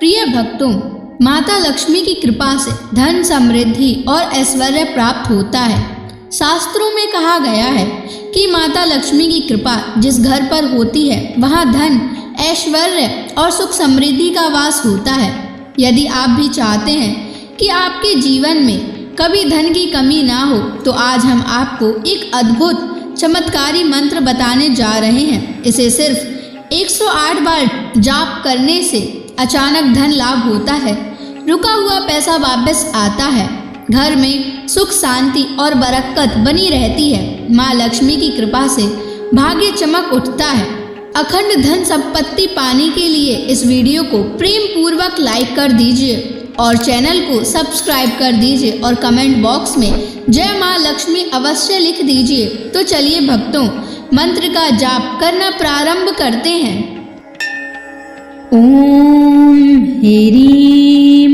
प्रिय भक्तों, माता लक्ष्मी की कृपा से धन, समृद्धि और ऐश्वर्य प्राप्त होता है। शास्त्रों में कहा गया है कि माता लक्ष्मी की कृपा जिस घर पर होती है वहाँ धन, ऐश्वर्य और सुख समृद्धि का वास होता है। यदि आप भी चाहते हैं कि आपके जीवन में कभी धन की कमी ना हो तो आज हम आपको एक अद्भुत चमत्कारी मंत्र बताने जा रहे हैं। इसे सिर्फ 108 बार जाप करने से अचानक धन लाभ होता है, रुका हुआ पैसा वापस आता है, घर में सुख, शांति और बरकत बनी रहती है। माँ लक्ष्मी की कृपा से भाग्य चमक उठता है। अखंड धन संपत्ति पाने के लिए इस वीडियो को प्रेम पूर्वक लाइक कर दीजिए और चैनल को सब्सक्राइब कर दीजिए और कमेंट बॉक्स में जय माँ लक्ष्मी अवश्य लिख दीजिए। तो चलिए भक्तों, मंत्र का जाप करना प्रारंभ करते हैं। ओम ह्रीं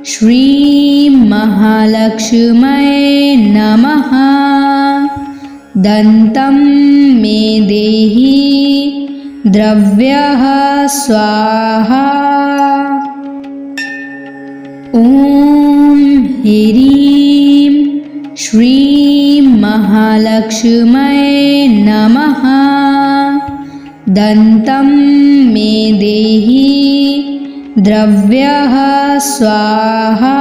श्रीं महालक्ष्म्यै नमः। दन्तं मे देहि द्रव्यः स्वाहा। ओम ह्रीं श्रीं महालक्ष्म्यै नमः। दन्तं मे देहि द्रव्यः स्वाहा।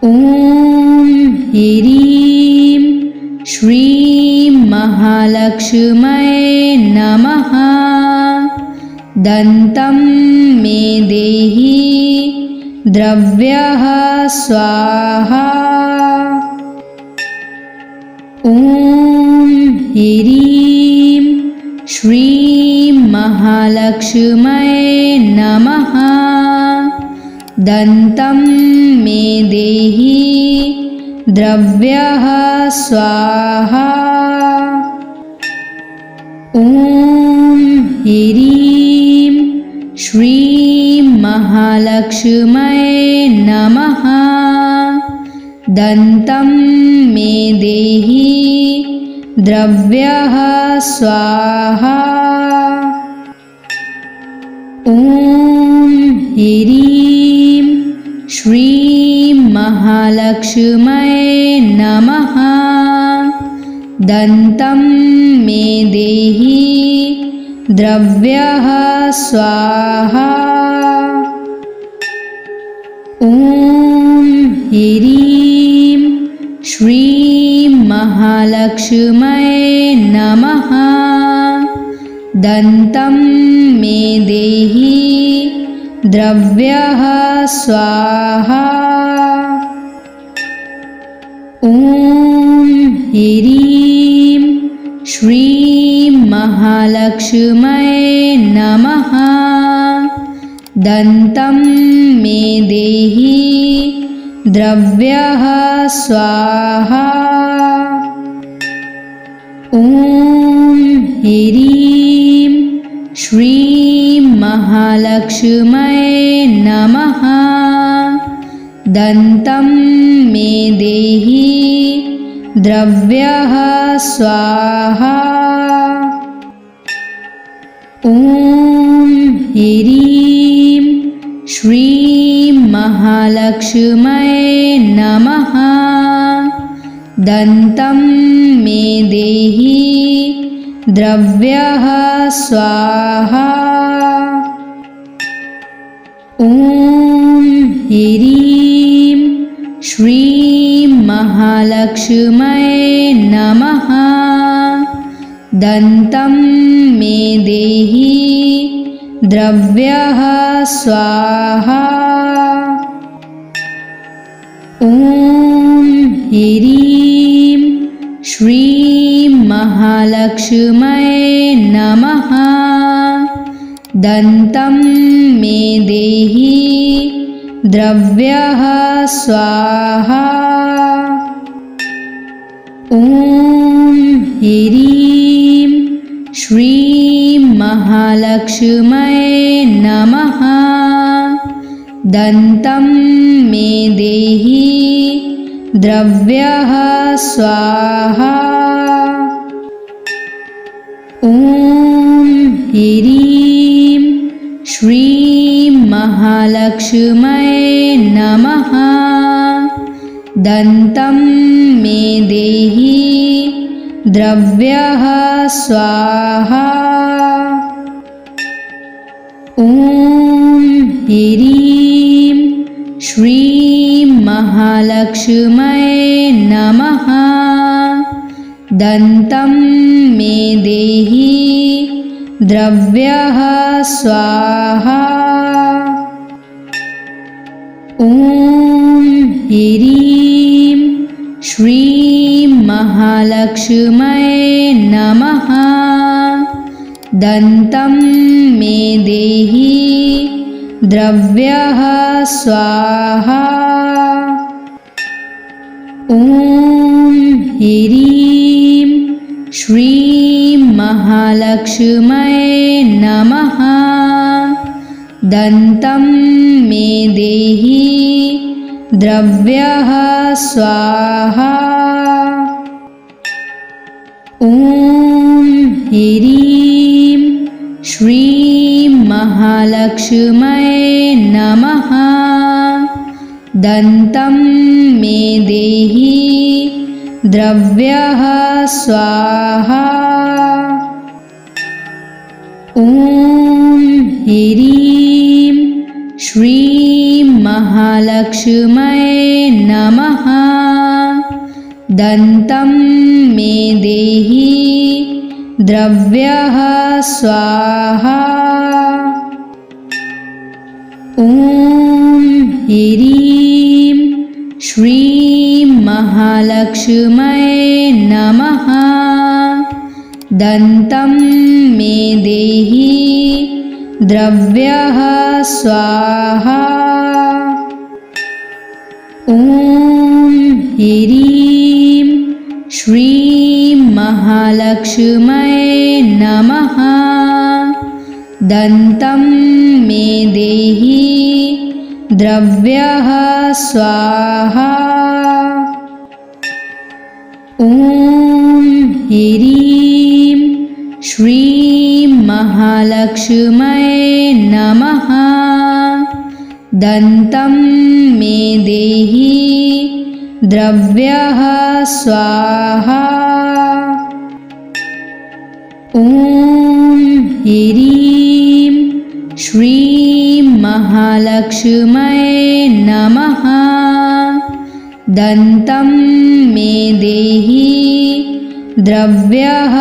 ओम ह्रीं श्रीं महालक्ष्म्यै नमः। दन्तं मे देहि द्रव्यः स्वाहा। ओम ह्रीं श्रीं महालक्ष्म्यै नमः। दन्तं मे देहि द्रव्यः स्वाहा। ओम ह्रीं श्रीं महालक्ष्म्यै नमः। दन्तं मे देहि द्रव्यः स्वाहा। ओम ह्रीं श्रीं महालक्ष्म्यै नमः। दन्तं मे देहि द्रव्यः स्वाहा। ओम ह्रीं श्रीं महालक्ष्म्यै नमः। दन्तं मे देहि द्रव्यः स्वाहा। ओम ह्रीं श्रीं महालक्ष्म्यै नमः। दन्तं मे देहि द्रव्यः स्वाहा। ओम ह्रीं श्रीं महालक्ष्म्यै नमः। दन्तं मे देहि द्रव्यः स्वाहा। ओम ह्रीं श्रीं महालक्ष्म्यै नमः। दन्तं मे देहि द्रव्यः स्वाहा। ओम ह्रीं श्रीं महालक्ष्म्यै नमः। दन्तं मे देहि द्रव्यः स्वाहा। ओम ह्रीं श्रीं महालक्ष्म्यै नमः। दन्तं मे देहि द्रव्यः स्वाहा। ओम ह्रीं श्रीं महालक्ष्म्यै नमः। दन्तं मे देहि द्रव्यः स्वाहा। ओम ह्रीं महालक्ष्म्यै नमः। दन्तं मे देहि द्रव्यः स्वाहा। ॐ ह्रीं श्रीं महालक्ष्म्यै नमः। दन्तं मे देहि द्रव्यः स्वाहा। ॐ ह्रीं श्रीं महालक्ष्म्यै नमः। दन्तं मे देहि द्रव्यः स्वाहा। ॐ ह्रीं श्रीं महालक्ष्म्यै नमः। दन्तं मे देहि द्रव्यः स्वाहा। ॐ ह्रीं श्रीं महालक्ष्म्यै नमः। दन्तं मे देहि द्रव्यः स्वाहा। ॐ ह्रीं श्रीं महालक्ष्म्यै नमः। दन्तं मे देहि द्रव्यः स्वाहा। ॐ ह्रीं श्रीं महालक्ष्म्यै नमः। दन्तं मे देहि द्रव्यः स्वाहा। ॐ ह्रीं श्रीं महालक्ष्म्यै नमः। दन्तं मे देहि द्रव्यः स्वाहा। ॐ ह्रीं श्रीं महालक्ष्म्यै नमः। दन्तं मे देहि द्रव्यः स्वाहा। ॐ ह्रीं श्रीं महालक्ष्म्यै नमः। दन्तं मे देहि द्रव्यः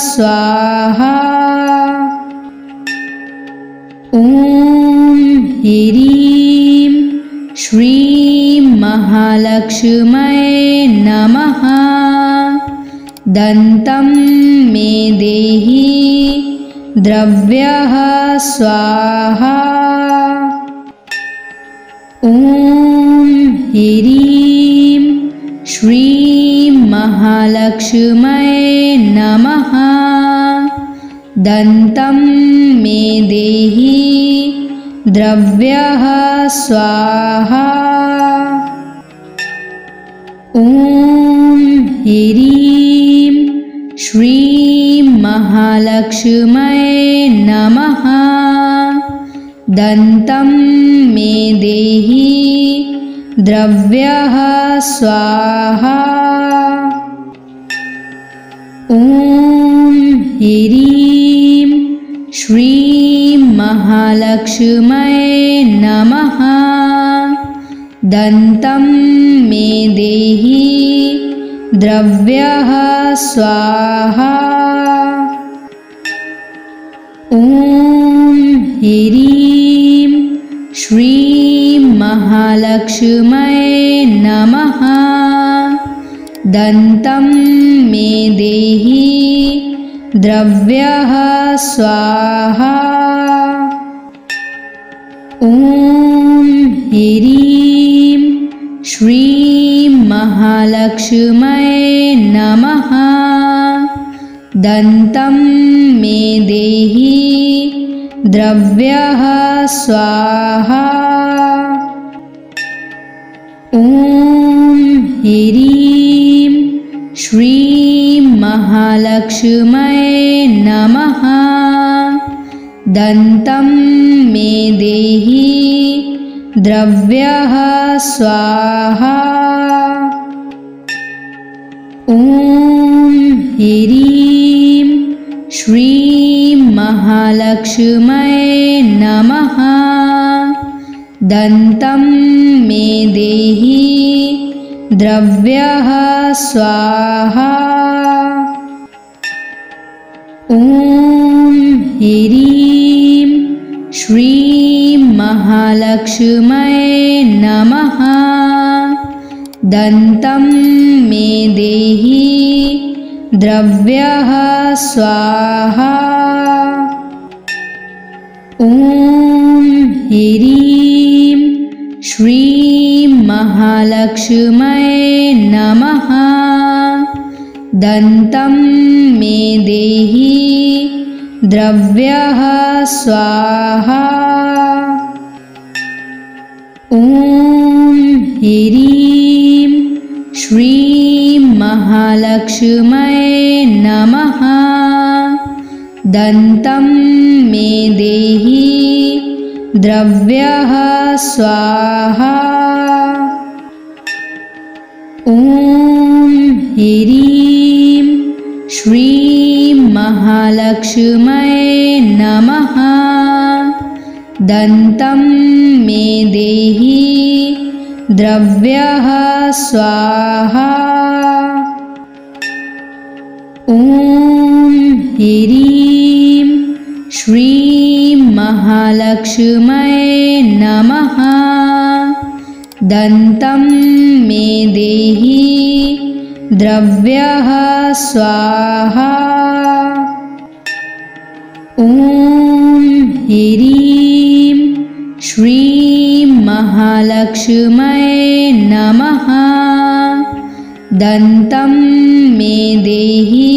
स्वाहा। ॐ ह्रीं श्रीं महालक्ष्म्यै नमः। दन्तं मे देहि द्रव्यः स्वाहा। ॐ ह्रीं श्रीं महालक्ष्म्यै नमः। दन्तं मे देहि द्रव्यः स्वाहा। ॐ ह्रीं श्रीं महालक्ष्म्यै नमः। दन्तं मे देहि द्रव्यः स्वाहा। ॐ ह्रीं श्रीं महालक्ष्म्यै नमः। दन्तं मे देहि द्रव्यः स्वाहा। ॐ ह्रीं श्रीं महालक्ष्म्यै नमः। दन्तं मे देहि द्रव्यः स्वाहा। ॐ ह्रीं श्रीं महालक्ष्म्यै नमः। दन्तं मे देहि द्रव्यः स्वाहा। ॐ ह्रीं श्रीं महालक्ष्म्यै नमः। दन्तं मे देहि द्रव्यः स्वाहा। ॐ ह्रीं श्रीं महालक्ष्म्यै नमः। दन्तं मे देहि द्रव्यः स्वाहा। ॐ ह्रीं श्रीं महालक्ष्म्यै नमः। दन्तं मे देहि द्रव्यः स्वाहा। ॐ ह्रीं श्रीं महालक्ष्म्यै नमः। दन्तं मे देहि द्रव्यः स्वाहा। ॐ ह्रीं श्रीं महालक्ष्म्यै नमः। दन्तं मे देहि द्रव्यः स्वाहा। ॐ ह्रीं श्रीं महालक्ष्म्यै नमः। दन्तं मे देहि द्रव्यः स्वाहा। ॐ ह्रीं श्रीं महालक्ष्म्यै नमः। दन्तं मे देहि द्रव्यः स्वाहा। ॐ ह्रीं श्रीं महालक्ष्म्यै नमः। दन्तं मे देहि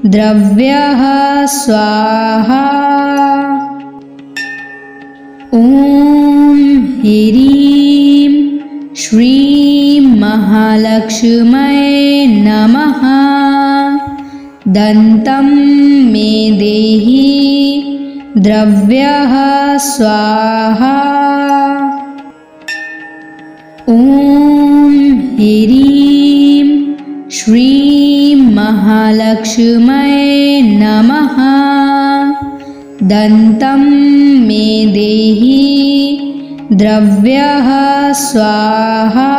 द्रव्यः स्वाहा। ॐ ह्रीं श्रीं महालक्ष्म्यै नमः। दन्तं मे देहि द्रव्यः स्वाहा। ॐ ह्रीं श्रीं महालक्ष्म्यै नमः। दन्तं मे देहि द्रव्यः स्वाहा।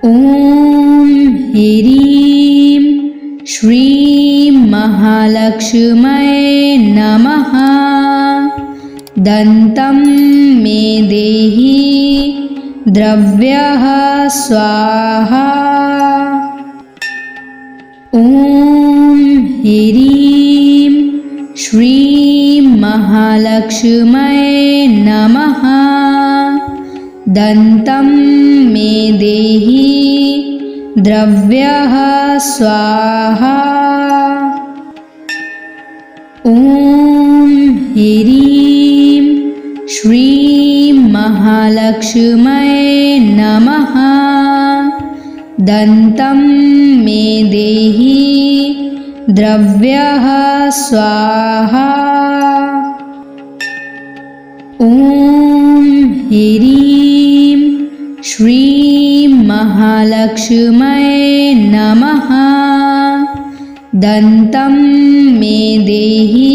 ॐ ह्रीं श्रीं महालक्ष्म्यै नमः। दन्तं मे देहि द्रव्यः स्वाहा। ॐ ह्रीं श्रीं महालक्ष्म्यै नमः। दन्तं मे देहि द्रव्यः स्वाहा। ॐ ह्रीं श्रीं महालक्ष्म्यै नमः। दन्तं मे देहि द्रव्यः स्वाहा। ॐ ह्रीं श्रीं महालक्ष्म्यै नमः। दन्तं मे देहि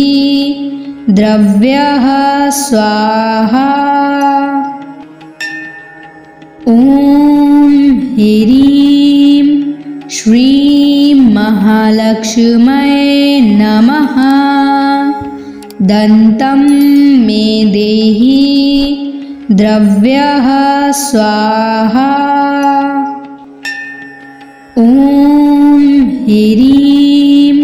द्रव्यः स्वाहा। ॐ ह्रीं श्रीं महालक्ष्म्यै नमः। दन्तं मे देहि द्रव्यः स्वाहा। ॐ ह्रीं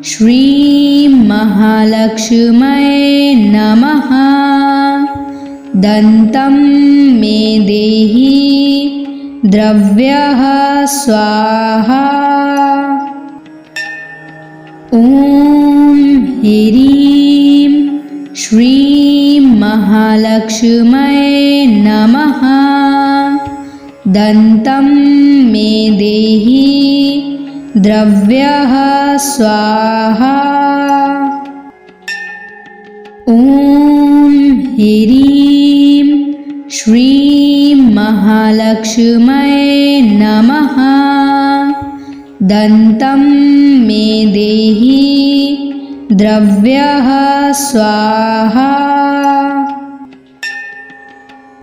श्रीं महालक्ष्म्यै नमः। दन्तं मे देहि द्रव्यः स्वाहा। ॐ ह्रीं श्रीं महालक्ष्म्यै नमः। दन्तं मे देहि द्रव्यः स्वाहा। ॐ ह्रीं श्रीं महालक्ष्म्यै नमः। दन्तं मे देहि द्रव्यः स्वाहा।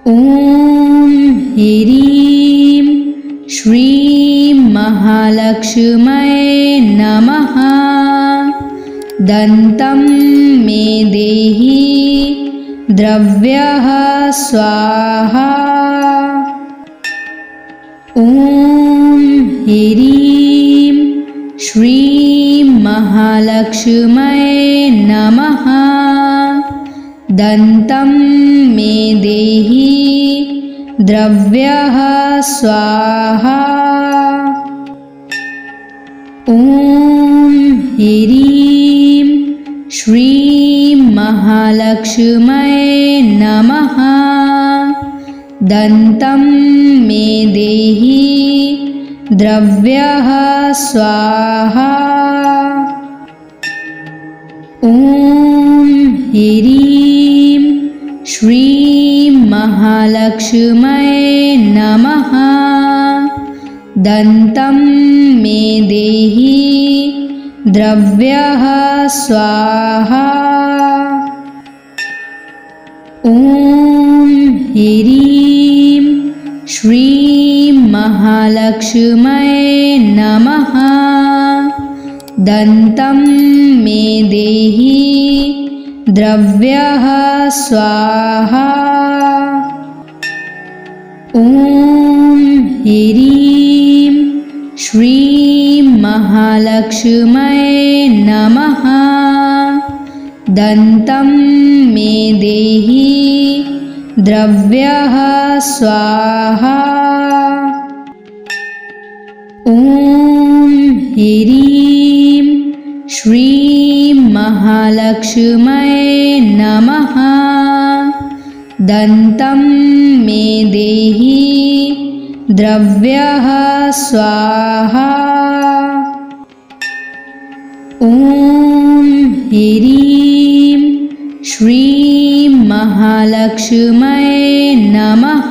ॐ ह्रीं श्रीं महालक्ष्म्यै नमः। दन्तं मे देहि द्रव्यः स्वाहा। ॐ ह्रीं श्रीं महालक्ष्म्यै नमः। दन्तं मे देहि द्रव्यः स्वाहा। ॐ ह्रीं श्रीं महालक्ष्म्यै नमः। दन्तं मे देहि द्रव्यः स्वाहा। ॐ ह्रीं श्रीं महालक्ष्म्यै नमः। दन्तं मे देहि द्रव्यः स्वाहा। ॐ ह्रीं श्रीं महालक्ष्म्यै नमः। दन्तं मे देहि द्रव्यः स्वाहा। ॐ ह्रीं श्रीं महालक्ष्म्यै नमः। दन्तं मे देहि द्रव्यः स्वाहा। ॐ ह्रीं श्रीं महालक्ष्म्यै नमः। दन्तं मे देहि द्रव्यः स्वाहा। ॐ ह्रीं श्रीं महालक्ष्म्यै नमः।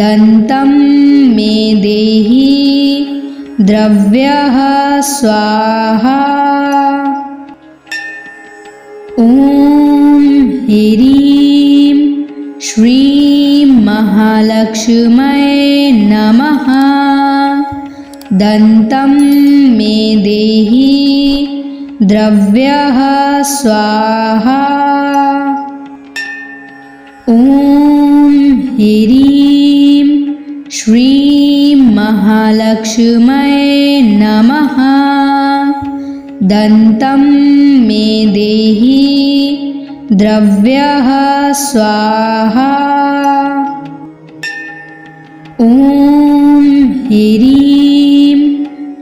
दन्तं मे देहि द्रव्यः स्वाहा। ॐ ह्रीं श्रीं महालक्ष्म्यै नमः। दन्तं मे देहि द्रव्यः स्वाहा। ॐ ह्रीं श्रीं महालक्ष्म्यै नमः। दन्तं मे देहि द्रव्यः स्वाहा। ॐ ह्रीं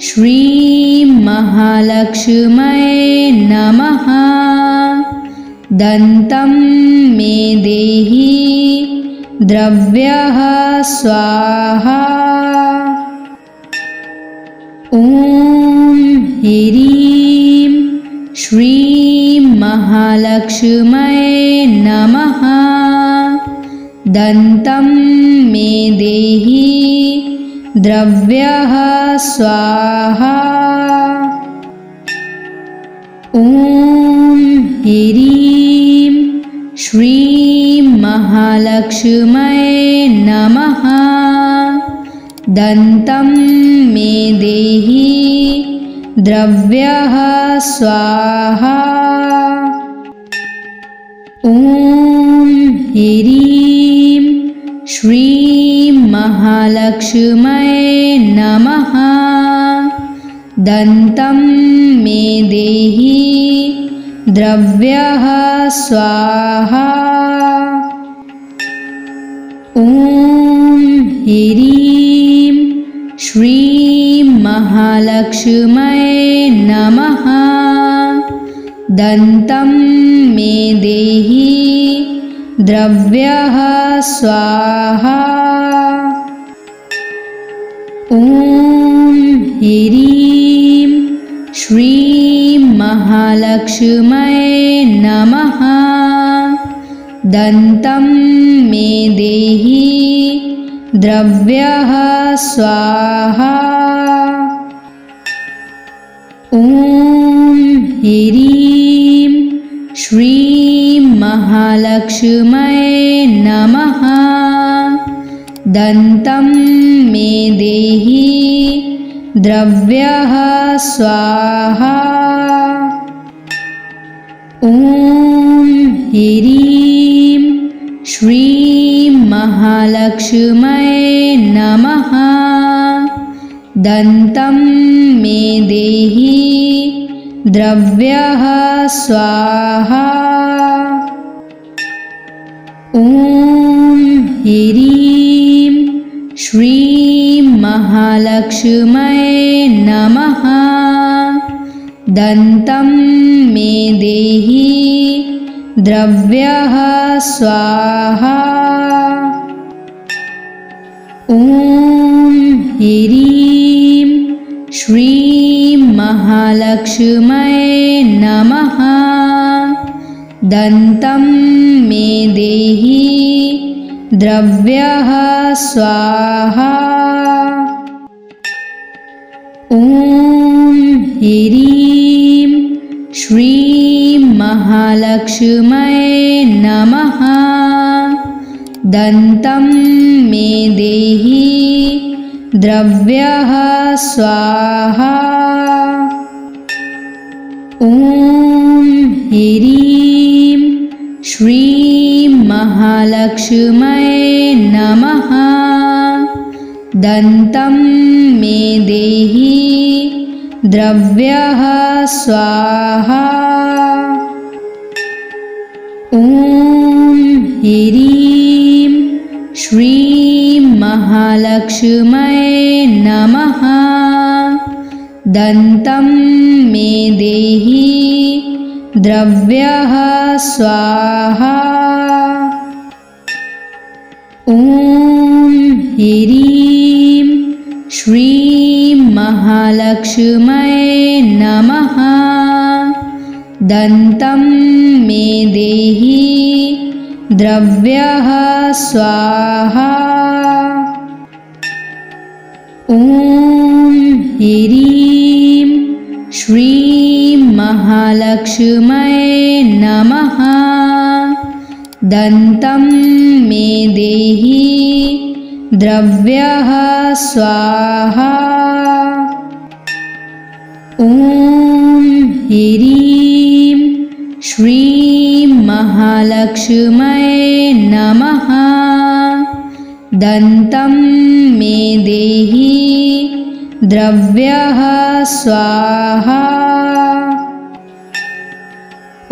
श्रीं महालक्ष्म्यै नमः। दन्तं मे देहि द्रव्यः स्वाहा। ॐ ह्रीं श्रीं महालक्ष्म्यै नमः। दन्तं मे देहि द्रव्यः स्वाहा। ॐ ह्रीं श्रीं महालक्ष्म्यै नमः। दन्तं मे देहि द्रव्यः स्वाहा। ॐ ह्रीं श्रीं महालक्ष्म्यै नमः। दन्तं मे देहि द्रव्यः स्वाहा। ॐ ह्रीं श्रीं महालक्ष्म्यै नमः। दन्तं मे देहि द्रव्यः स्वाहा। ॐ ह्रीं श्रीं महालक्ष्म्यै नमः। दन्तं मे देहि द्रव्यः स्वाहा। ॐ ह्रीं श्रीं महालक्ष्म्यै नमः। दन्तं मे देहि द्रव्यः स्वाहा। ॐ ह्रीं श्रीं महालक्ष्म्यै नमः। दन्तं मे देहि द्रव्यः स्वाहा। ॐ ह्रीं श्रीं महालक्ष्म्यै नमः। दन्तं मे देहि द्रव्यः स्वाहा। ॐ ह्रीं श्रीं महालक्ष्म्यै नमः। दन्तं मे देहि द्रव्यः स्वाहा। ॐ ह्रीं श्रीं महालक्ष्म्यै नमः। दन्तं मे देहि द्रव्यः स्वाहा। ॐ ह्रीं श्रीं महालक्ष्म्यै नमः। दन्तं मे देहि द्रव्यः स्वाहा। ॐ ह्रीं श्रीं महालक्ष्म्यै नमः। दन्तं मे देहि द्रव्यः स्वाहा। ॐ ह्रीं श्रीं महालक्ष्म्यै नमः। दन्तं मे देहि द्रव्यः स्वाहा। ॐ ह्रीं श्रीं महालक्ष्म्यै नमः। दन्तं मे देहि द्रव्यः स्वाहा। ॐ ह्रीं श्रीं महालक्ष्म्यै नमः। दन्तं मे देहि द्रव्यः स्वाहा।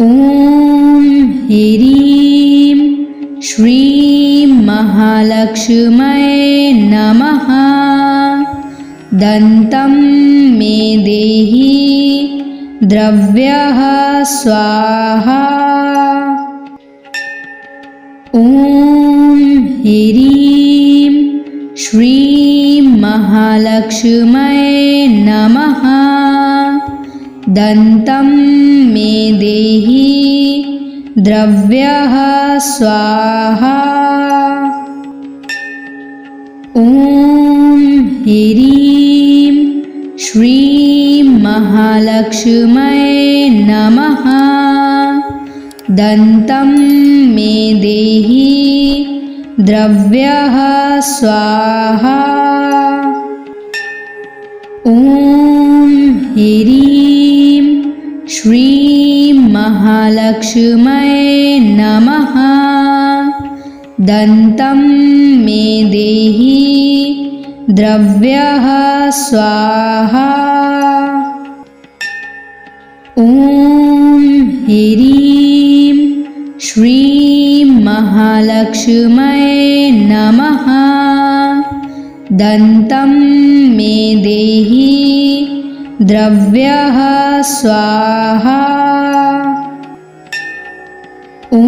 ॐ ह्रीं श्रीं महालक्ष्म्यै नमः। दन्तं मे देहि द्रव्यः स्वाहा। ॐ ह्रीं श्रीं महालक्ष्म्यै नमः। दन्तं मे देहि द्रव्यः स्वाहा। ॐ ह्रीं श्रीं महालक्ष्म्यै नमः। दन्तं मे देहि द्रव्यः स्वाहा। ॐ ह्रीं श्रीं महालक्ष्म्यै नमः। दन्तं मे देहि द्रव्यः स्वाहा। ॐ ह्रीं श्रीं महालक्ष्म्यै नमः। दन्तं मे देहि द्रव्यः स्वाहा। ॐ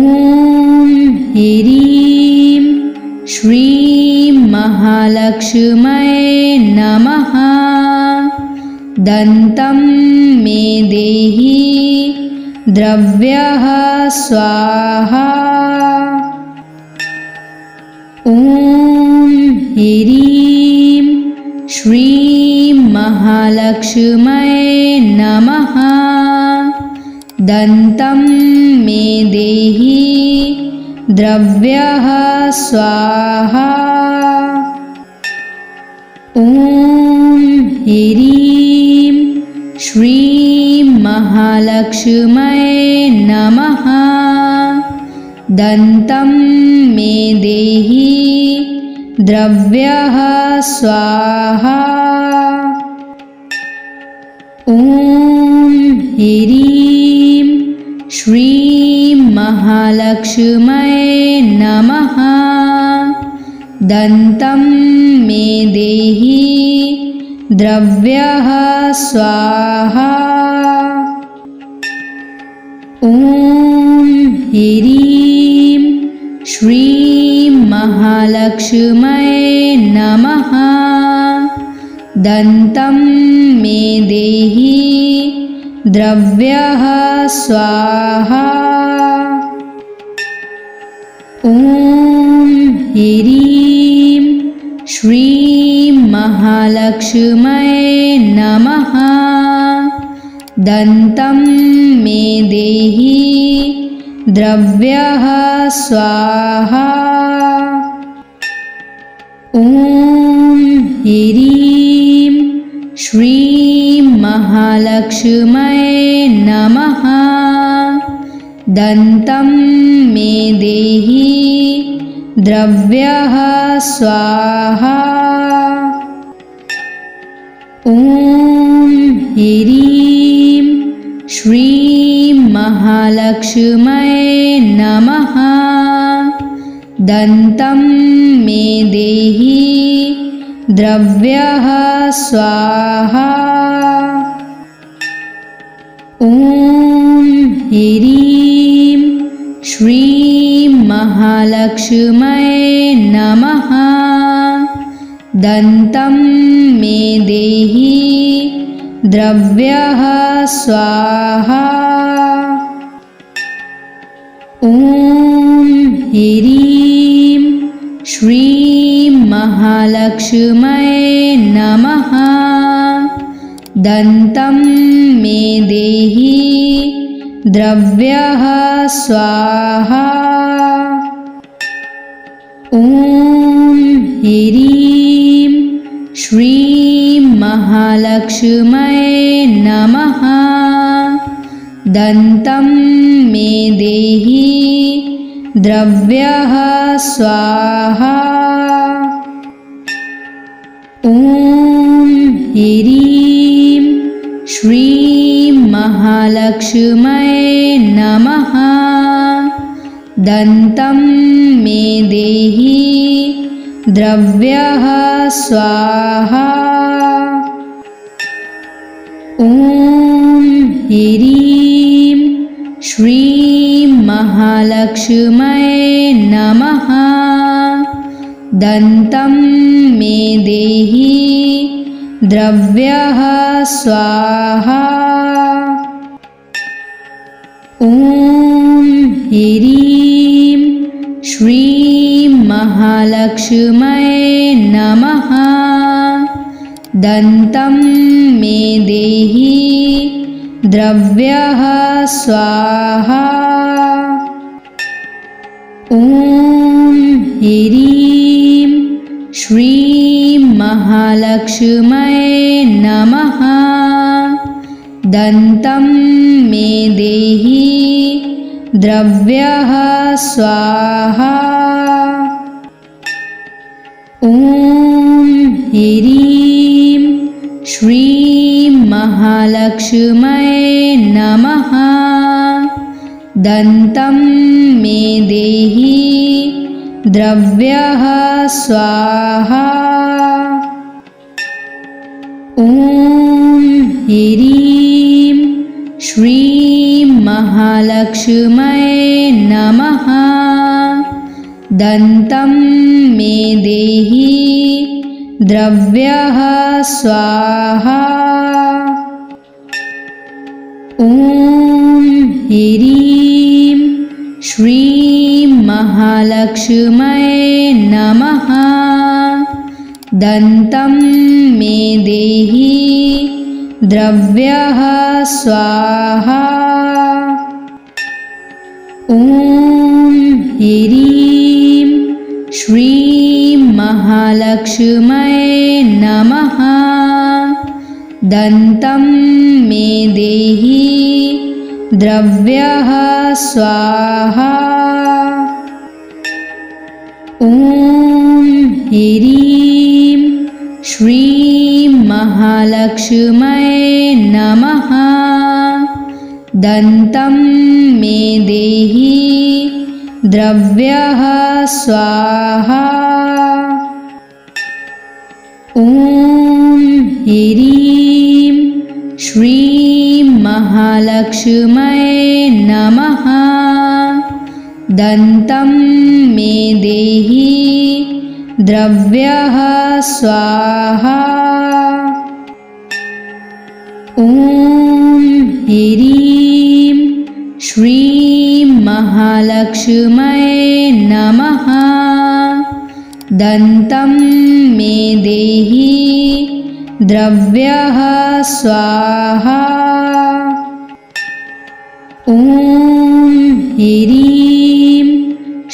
ह्रीं श्रीं महालक्ष्म्यै नमः। दन्तं मे देहि द्रव्यः स्वाहा। ॐ ह्रीं श्रीं महालक्ष्म्यै नमः। दन्तं मे देहि द्रव्यः स्वाहा। ॐ ह्रीं श्रीं महालक्ष्म्यै नमः। दन्तं मे देहि द्रव्यः स्वाहा। ॐ ह्रीं श्रीं महालक्ष्म्यै नमः। दन्तं मे देहि द्रव्यः स्वाहा। ॐ ह्रीं श्रीं महालक्ष्म्यै नमः। दन्तं मे देहि द्रव्यः स्वाहा। ॐ ह्रीं श्रीं महालक्ष्म्यै नमः। दन्तं मे देहि द्रव्यः स्वाहा। ॐ ह्रीं श्रीं महालक्ष्म्यै नमः। दन्तं मे देहि द्रव्यः स्वाहा। ॐ ह्रीं श्रीं महालक्ष्म्यै नमः। दन्तं मे देहि द्रव्यः स्वाहा। ॐ ह्रीं श्रीं महालक्ष्म्यै नमः। दन्तं मे देहि द्रव्यः स्वाहा। ॐ ह्रीं श्रीं महालक्ष्म्यै नमः। दन्तं मे देहि द्रव्यः स्वाहा। ॐ ह्रीं श्रीं महालक्ष्म्यै नमः। दन्तं मे देहि द्रव्यः स्वाहा। ॐ ह्रीं श्रीं महालक्ष्म्यै नमः। दन्तं मे देहि द्रव्यः स्वाहा। ॐ ह्रीं श्रीं महालक्ष्म्यै नमः। दन्तं मे देहि द्रव्यः स्वाहा। ॐ ह्रीं श्रीं महालक्ष्म्यै नमः। दन्तं मे देहि द्रव्यः स्वाहा। ॐ ह्रीं श्रीं महालक्ष्म्यै नमः। दन्तं मे देहि द्रव्यः स्वाहा। ॐ ह्रीं श्रीं महालक्ष्म्यै नमः। दन्तं मे देहि द्रव्यः स्वाहा। ॐ ह्रीं श्रीं महालक्ष्म्यै नमः। दन्तं मे देहि द्रव्यः स्वाहा। ॐ ह्रीं श्रीं महालक्ष्म्यै महालक्ष्म्यै नमः। दन्तं मे देहि द्रव्यः स्वाहा। ॐ ह्रीं श्रीं महालक्ष्म्यै नमः। दन्तं मे देहि द्रव्यः स्वाहा। ॐ ह्रीं श्रीं महालक्ष्म्यै नमः। दन्तं मे देहि द्रव्यः स्वाहा। ॐ ह्रीं श्रीं महालक्ष्म्यै नमः। दन्तं मे देहि द्रव्यः स्वाहा। ॐ ह्रीं श्रीं महालक्ष्म्यै नमः। दन्तं मे देहि द्रव्यः स्वाहा। ॐ ह्रीं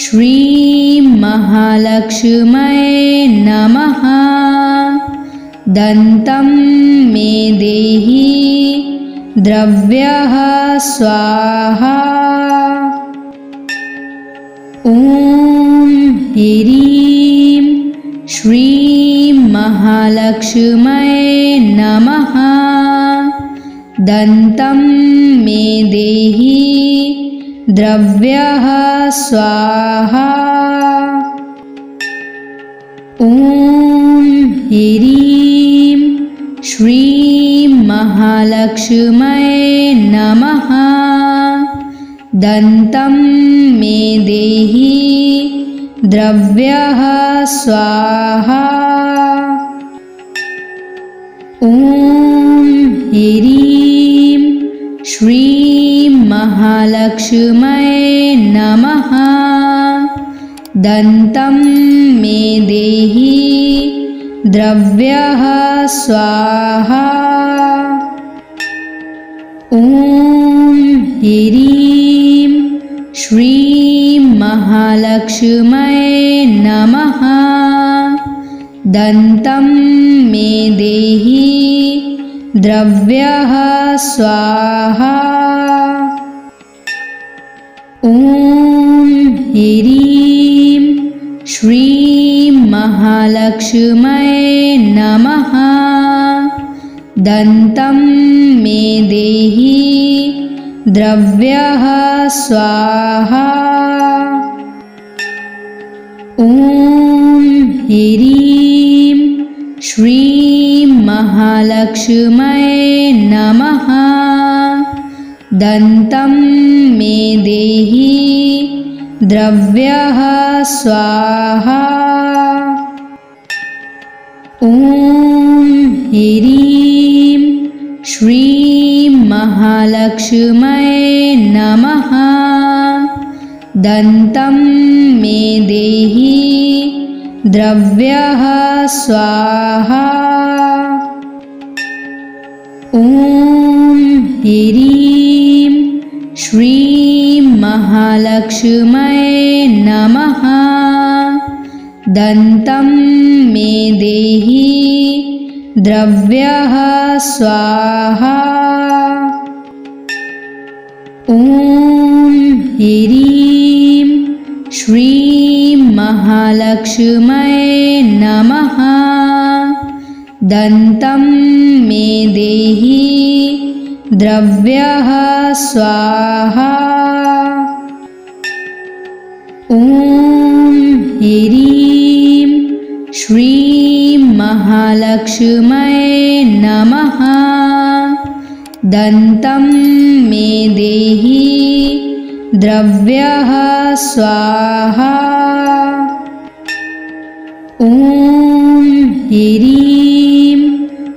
श्रीं महालक्ष्म्यै नमः। दन्तं मे देहि द्रव्यः स्वाहा। ॐ ह्रीं श्रीं महालक्ष्म्यै नमः। दन्तं मे देहि द्रव्यः स्वाहा। ॐ ह्रीं श्रीं महालक्ष्म्यै नमः। दन्तं मे देहि द्रव्यः स्वाहा। ॐ ह्रीं श्रीं महालक्ष्म्यै नमः। दन्तं मे देहि द्रव्यः स्वाहा। ॐ ह्रीं श्रीं महालक्ष्म्यै नमः। दन्तं मे देहि द्रव्यः स्वाहा। ॐ ह्रीं श्रीं महालक्ष्म्यै नमः। दन्तं मे देहि द्रव्यः स्वाहा। ॐ ह्रीं श्रीं महालक्ष्म्यै नमः। दन्तं मे देहि द्रव्यः स्वाहा। ॐ ह्रीं श्रीं महालक्ष्म्यै नमः। दन्तं मे देहि द्रव्यः स्वाहा। ॐ ह्रीं श्रीं महालक्ष्म्यै नमः। दन्तं मे देहि द्रव्यः स्वाहा। ॐ ह्रीं श्रीं महालक्ष्म्यै नमः। दन्तं मे देहि द्रव्यः स्वाहा। ॐ ह्रीं श्रीं महालक्ष्म्यै नमः। दन्तं मे देहि द्रव्यः स्वाहा। ॐ ह्रीं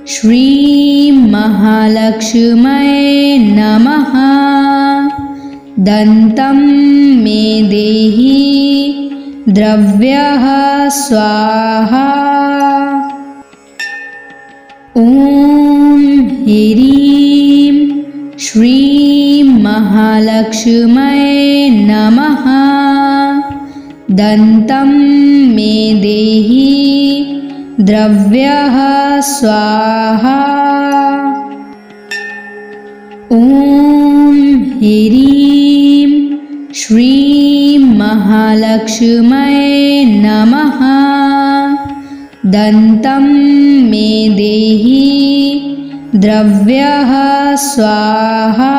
श्रीं महालक्ष्म्यै नमः। दन्तं मे देहि द्रव्यः स्वाहा। ॐ ह्रीं श्रीं महालक्ष्म्यै नमः। दन्तं मे देहि द्रव्यः स्वाहा। ॐ ह्रीं श्रीं महालक्ष्म्यै नमः। दन्तं मे देहि द्रव्यः स्वाहा।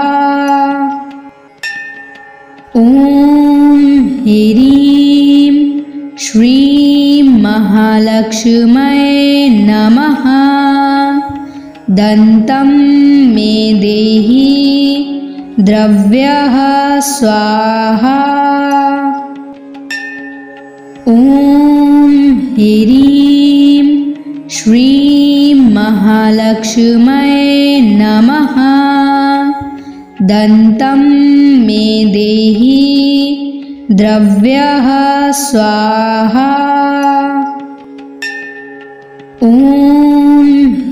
ॐ ह्रीं श्रीं महालक्ष्म्यै नमः। दन्तं मे देहि द्रव्यः स्वाहा। ॐ ह्रीं श्रीं महालक्ष्म्यै नमः। दन्तं मे देहि द्रव्यः स्वाहा। ॐ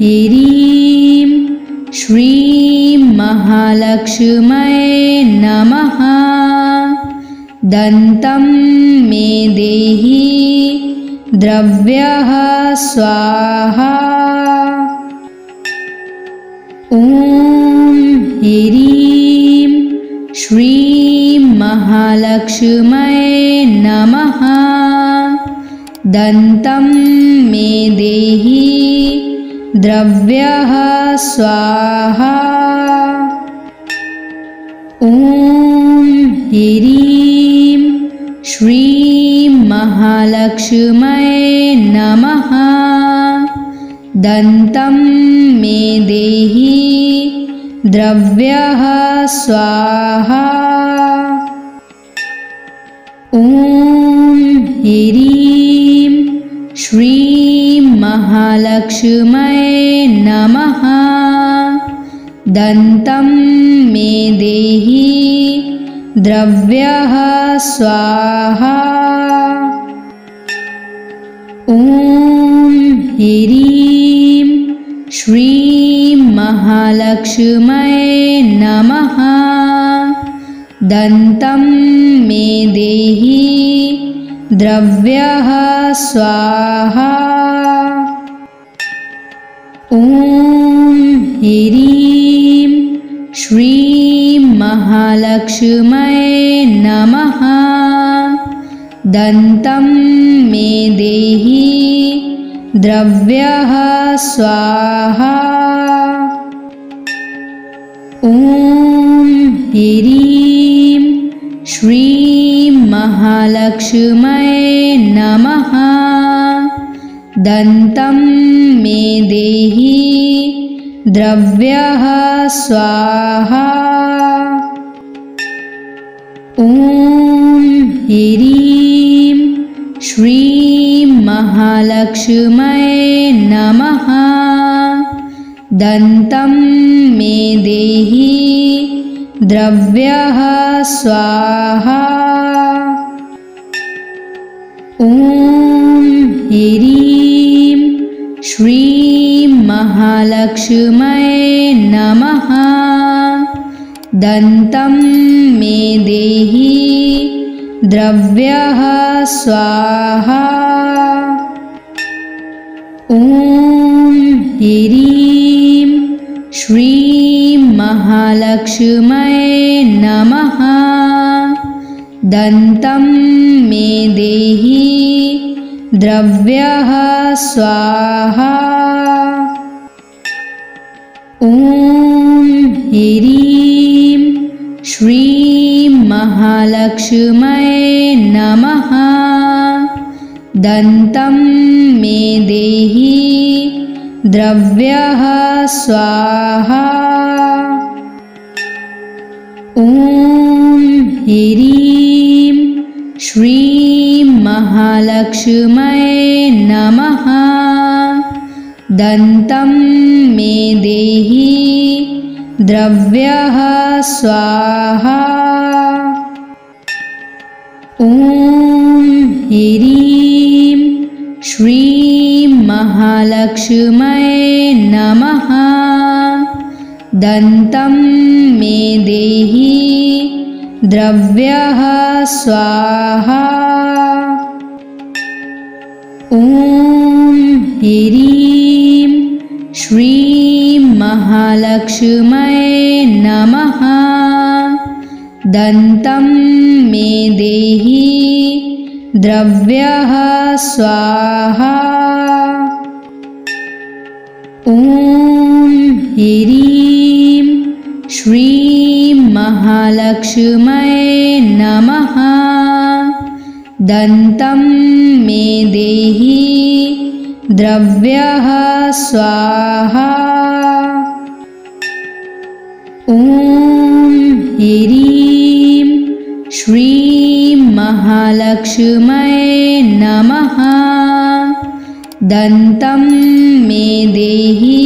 ह्रीं श्रीं महालक्ष्म्यै नमः। दन्तं मे देहि द्रव्यः स्वाहा। ॐ ह्रीं श्रीं महालक्ष्म्यै नमः। दन्तं मे देहि द्रव्यः स्वाहा। ॐ ह्रीं श्रीं महालक्ष्म्यै नमः। दन्तं मे देहि द्रव्यः स्वाहा। ॐ ह्रीं श्रीं महालक्ष्म्यै नमः। दन्तं मे देहि द्रव्यः स्वाहा। ॐ ह्रीं श्रीं महालक्ष्म्यै नमः। दन्तं मे देहि द्रव्यः स्वाहा। ॐ ह्रीं श्रीं महालक्ष्म्यै नमः। दन्तं मे देहि द्रव्यः स्वाहा। ॐ ह्रीं श्रीं महालक्ष्म्यै नमः। दन्तं मे देहि द्रव्यः स्वाहा। ॐ ह्रीं श्रीं महालक्ष्म्यै नमः। दन्तं मे देहि द्रव्यः स्वाहा। ॐ ह्रीं श्रीं महालक्ष्म्यै नमः। दन्तं मे देहि द्रव्यः स्वाहा। ॐ ह्रीं श्रीं महालक्ष्म्यै नमः। दन्तं मे देहि द्रव्यः स्वाहा। ॐ ह्रीं श्रीं महालक्ष्म्यै नमः। दन्तं मे देहि द्रव्यः स्वाहा। ॐ ह्रीं श्रीं महालक्ष्म्यै नमः। दन्तं मे देहि द्रव्यः स्वाहा। ॐ ह्रीं श्रीं महालक्ष्म्यै नमः। दन्तं मे देहि द्रव्यः स्वाहा। ॐ ह्रीं श्रीं महालक्ष्म्यै नमः। दन्तं मे देहि द्रव्यः स्वाहा। ॐ ह्रीं श्रीं महालक्ष्म्यै नमः। दन्तं मे देहि द्रव्यः स्वाहा। ॐ ह्रीं श्रीं महालक्ष्म्यै नमः। दन्तं मे देहि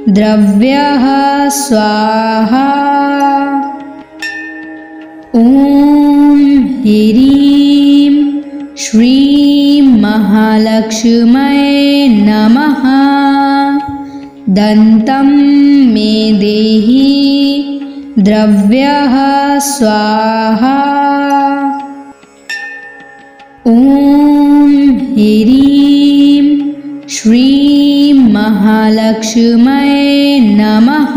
द्रव्यः स्वाहा। ॐ ह्रीं श्रीं महालक्ष्म्यै नमः। दन्तं मे देहि द्रव्यः स्वाहा। ॐ ह्रीं श्रीं महालक्ष्म्यै नमः।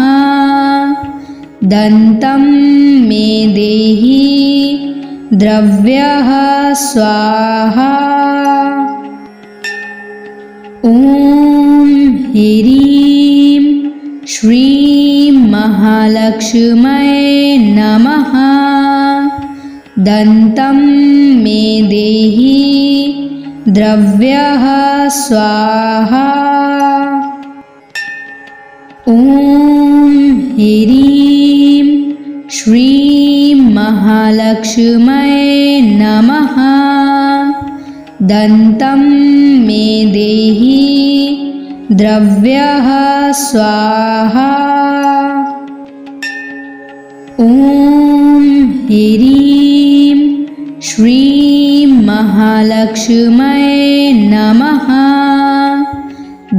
दन्तं मे देहि द्रव्यः स्वाहा। ॐ ह्रीं श्रीं महालक्ष्म्यै नमः। दन्तं मे देहि द्रव्यः स्वाहा। ॐ ह्रीं श्रीं महालक्ष्म्यै नमः। दन्तं मे देहि द्रव्यः स्वाहा। ॐ ह्रीं श्रीं महालक्ष्म्यै नमः।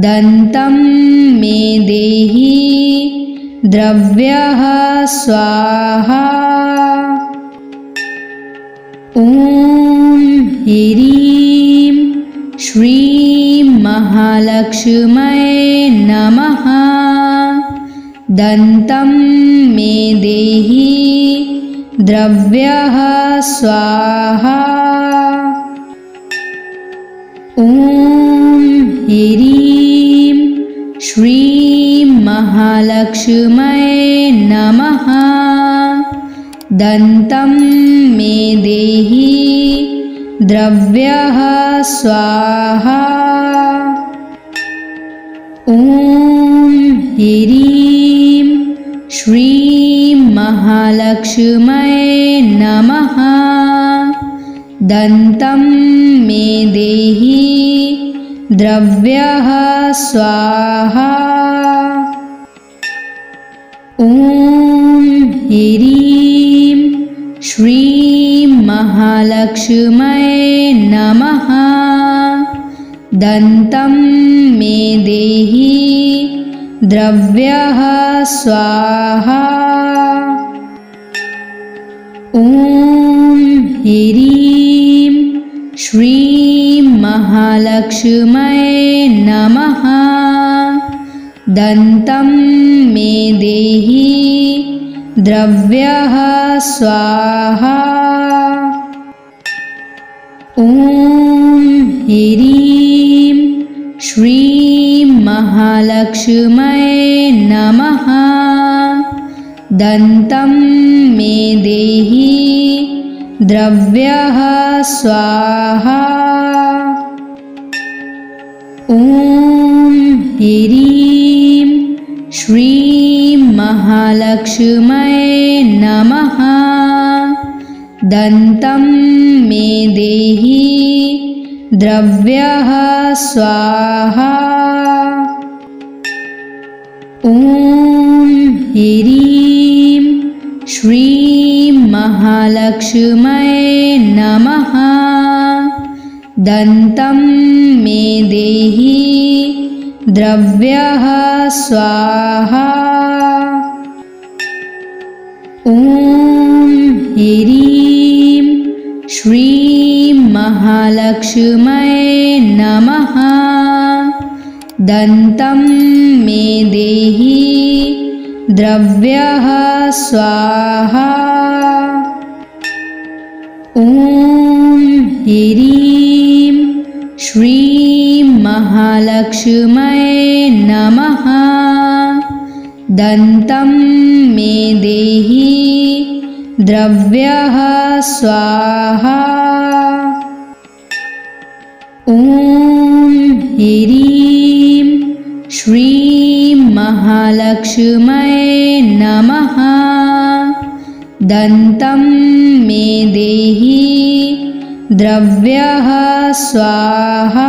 दन्तं मे देहि द्रव्यः स्वाहा। ॐ ह्रीं श्रीं महालक्ष्म्यै नमः। दन्तं मे देहि द्रव्यः स्वाहा। ॐ ह्रीं श्रीं महालक्ष्म्यै नमः। दन्तं मे देहि द्रव्यः स्वाहा। ॐ ह्रीं श्रीं महालक्ष्म्यै नमः। दन्तं मे देहि द्रव्यः स्वाहा। ॐ ह्रीं श्रीं महालक्ष्म्यै नमः। दन्तं मे देहि द्रव्यः स्वाहा। ॐ ह्रीं श्रीं महालक्ष्म्यै नमः। दन्तं मे देहि द्रव्यः स्वाहा। ॐ ह्रीं श्रीं महालक्ष्म्यै नमः। दन्तं मे देहि द्रव्यः स्वाहा। ॐ ह्रीं श्रीं महालक्ष्म्यै नमः। दन्तं मे देहि द्रव्यः स्वाहा। ॐ ह्रीं श्रीं महालक्ष्म्यै नमः। दन्तं मे देहि द्रव्यः स्वाहा ॐ ह्रीं श्रीं महालक्ष्म्यै नमः दन्तं मे देहि द्रव्यः स्वाहा ॐ ह्रीं श्रीं महालक्ष्म्यै नमः दन्तं मे देहि द्रव्यः स्वाहा ॐ ह्रीं श्रीं महालक्ष्म्यै नमः दन्तं मे देहि द्रव्यः स्वाहा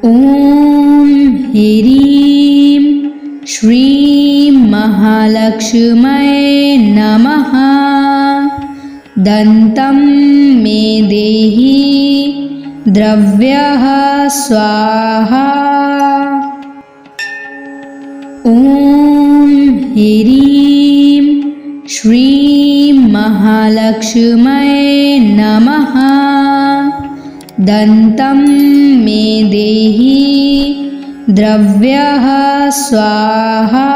ॐ ह्रीं श्रीं महालक्ष्म्यै नमः दन्तं मे देहि द्रव्यः स्वाहा ॐ ह्रीं श्रीं महालक्ष्म्यै नमः दन्तं मे देहि द्रव्यः स्वाहा